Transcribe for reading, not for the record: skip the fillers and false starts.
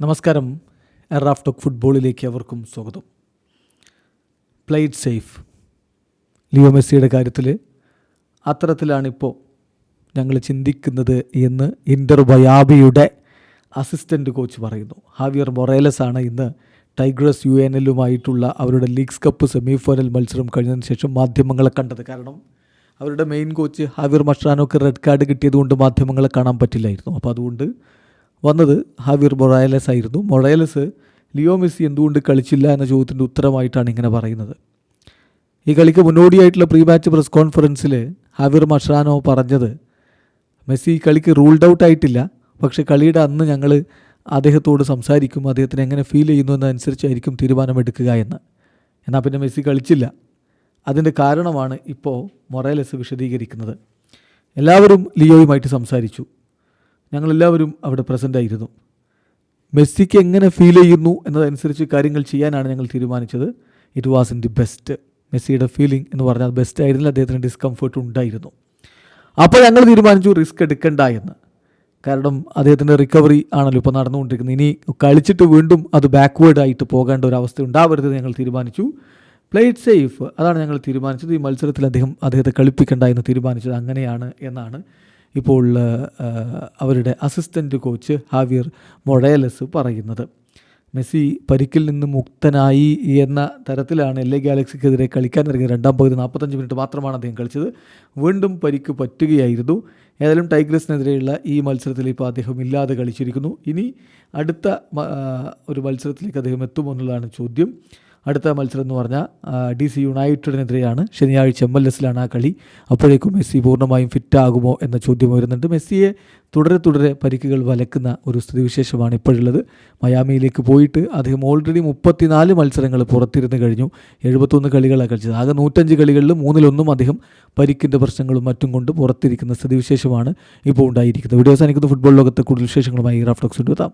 നമസ്കാരം. Raf talk ഫുട്ബോളിലേക്ക് അവർക്കും സ്വാഗതം. Played safe. ലിയോ മെസ്സിയുടെ കാര്യത്തിൽ അത്തരത്തിലാണിപ്പോൾ ഞങ്ങൾ ചിന്തിക്കുന്നത് എന്ന് ഇൻ്റർ മയാമിയുടെ അസിസ്റ്റൻ്റ് കോച്ച് പറയുന്നു. ഹാവിയർ മൊറേലസ് ആണ് ഇന്ന് ടൈഗ്രസ് UNL-ഉമായിട്ടുള്ള അവരുടെ ലീഗ്സ് കപ്പ് സെമി ഫൈനൽ മത്സരം കഴിഞ്ഞതിന് ശേഷം മാധ്യമങ്ങളെ കണ്ടത്. കാരണം അവരുടെ മെയിൻ കോച്ച് ഹാവിയർ മഷ്രാനോക്ക് റെഡ് കാർഡ് കിട്ടിയതുകൊണ്ട് മാധ്യമങ്ങളെ കാണാൻ പറ്റില്ലായിരുന്നു. അപ്പോൾ അതുകൊണ്ട് വന്നത് ഹാവിയർ മൊറേലസ് ആയിരുന്നു. മൊറേലസ് ലിയോ മെസ്സി എന്തുകൊണ്ട് കളിച്ചില്ല എന്ന ചോദ്യത്തിൻ്റെ ഉത്തരമായിട്ടാണ് ഇങ്ങനെ പറയുന്നത്. ഈ കളിക്ക് മുന്നോടിയായിട്ടുള്ള പ്രീ മാച്ച് പ്രസ് കോൺഫറൻസിൽ ഹാവിയർ മഷ്രാനോ പറഞ്ഞത്, മെസ്സി കളിക്ക് റൂൾഡ് ഔട്ട് ആയിട്ടില്ല, പക്ഷേ കളിയുടെ അന്ന് ഞങ്ങൾ അദ്ദേഹത്തോട് സംസാരിക്കും, അദ്ദേഹത്തിന് എങ്ങനെ ഫീൽ ചെയ്യുന്നു എന്നതനുസരിച്ചായിരിക്കും തീരുമാനമെടുക്കുക എന്ന്. എന്നാൽ പിന്നെ മെസ്സി കളിച്ചില്ല. അതിൻ്റെ കാരണമാണ് ഇപ്പോൾ മൊറേലസ് വിശദീകരിക്കുന്നത്. എല്ലാവരും ലിയോയുമായിട്ട് സംസാരിച്ചു, ഞങ്ങളെല്ലാവരും അവിടെ പ്രസൻ്റ് ആയിരുന്നു. മെസ്സിക്ക് എങ്ങനെ ഫീൽ ചെയ്യുന്നു എന്നതനുസരിച്ച് കാര്യങ്ങൾ ചെയ്യാനാണ് ഞങ്ങൾ തീരുമാനിച്ചത്. It was in the best. മെസ്സിയുടെ ഫീലിംഗ് എന്ന് പറഞ്ഞാൽ ബെസ്റ്റ് ആയിരുന്നില്ല, അദ്ദേഹത്തിന് ഡിസ്കംഫേർട്ട് ഉണ്ടായിരുന്നു. അപ്പോൾ ഞങ്ങൾ തീരുമാനിച്ചു റിസ്ക് എടുക്കണ്ട എന്ന്. കാരണം അദ്ദേഹത്തിൻ്റെ റിക്കവറി ആണല്ലോ ഇപ്പോൾ നടന്നുകൊണ്ടിരിക്കുന്നത്. ഇനി കളിച്ചിട്ട് വീണ്ടും അത് ബാക്ക്വേർഡായിട്ട് പോകേണ്ട ഒരു അവസ്ഥ ഉണ്ടാവരുത് ഞങ്ങൾ തീരുമാനിച്ചു. പ്ലേഡ് സേഫ്, അതാണ് ഞങ്ങൾ തീരുമാനിച്ചത്. ഈ മത്സരത്തിൽ അദ്ദേഹത്തെ കളിപ്പിക്കേണ്ട എന്ന് തീരുമാനിച്ചത് അങ്ങനെയാണ് എന്നാണ് ഇപ്പോൾ അവരുടെ അസിസ്റ്റൻ്റ് കോച്ച് ഹാവിയർ മൊറേലസ് പറയുന്നത്. മെസ്സി പരിക്കിൽ നിന്ന് മുക്തനായി എന്ന തരത്തിലാണ് LA ഗാലക്സിക്കെതിരെ കളിക്കാൻ ഇറങ്ങിയത്. രണ്ടാം പകുതി 45 മിനിറ്റ് മാത്രമാണ് അദ്ദേഹം കളിച്ചത്. വീണ്ടും പരിക്ക് പറ്റുകയായിരുന്നു. ഏതായാലും ടൈഗ്രസിനെതിരെയുള്ള ഈ മത്സരത്തിൽ ഇപ്പോൾ അദ്ദേഹം ഇല്ലാതെ കളിച്ചിരിക്കുന്നു. ഇനി അടുത്ത ഒരു മത്സരത്തിലേക്ക് അദ്ദേഹം എത്തുമോ എന്നുള്ളതാണ് ചോദ്യം. അടുത്ത മത്സരം എന്ന് പറഞ്ഞാൽ DC യുണൈറ്റഡിനെതിരെയാണ്. ശനിയാഴ്ച MLS-ലാണ് ആ കളി. അപ്പോഴേക്കും മെസ്സി പൂർണ്ണമായും ഫിറ്റാകുമോ എന്ന ചോദ്യം വരുന്നുണ്ട്. മെസ്സിയെ തുടരെ പരിക്കുകൾ വലക്കുന്ന ഒരു സ്ഥിതിവിശേഷമാണ് ഇപ്പോഴുള്ളത്. മയാമിയിലേക്ക് പോയിട്ട് അദ്ദേഹം ഓൾറെഡി 34 മത്സരങ്ങൾ പുറത്തിരുന്ന് കഴിഞ്ഞു. 71 കളികളാണ് കളിച്ചത്. ആകെ 105 കളികളിൽ 3-1 അദ്ദേഹം പരിക്കിൻ്റെ പ്രശ്നങ്ങളും മറ്റും കൊണ്ട് പുറത്തിരിക്കുന്ന സ്ഥിതിവിശേഷമാണ് ഇപ്പോൾ ഉണ്ടായിരിക്കുന്നത്. വീഡിയോ അവസാനിക്കുന്ന ഫുട്ബോൾ ലോകത്തെ കൂടുതൽ വിശേഷങ്ങളുമായി റാഫ് ടോക്സ് കൊണ്ടുവരാം.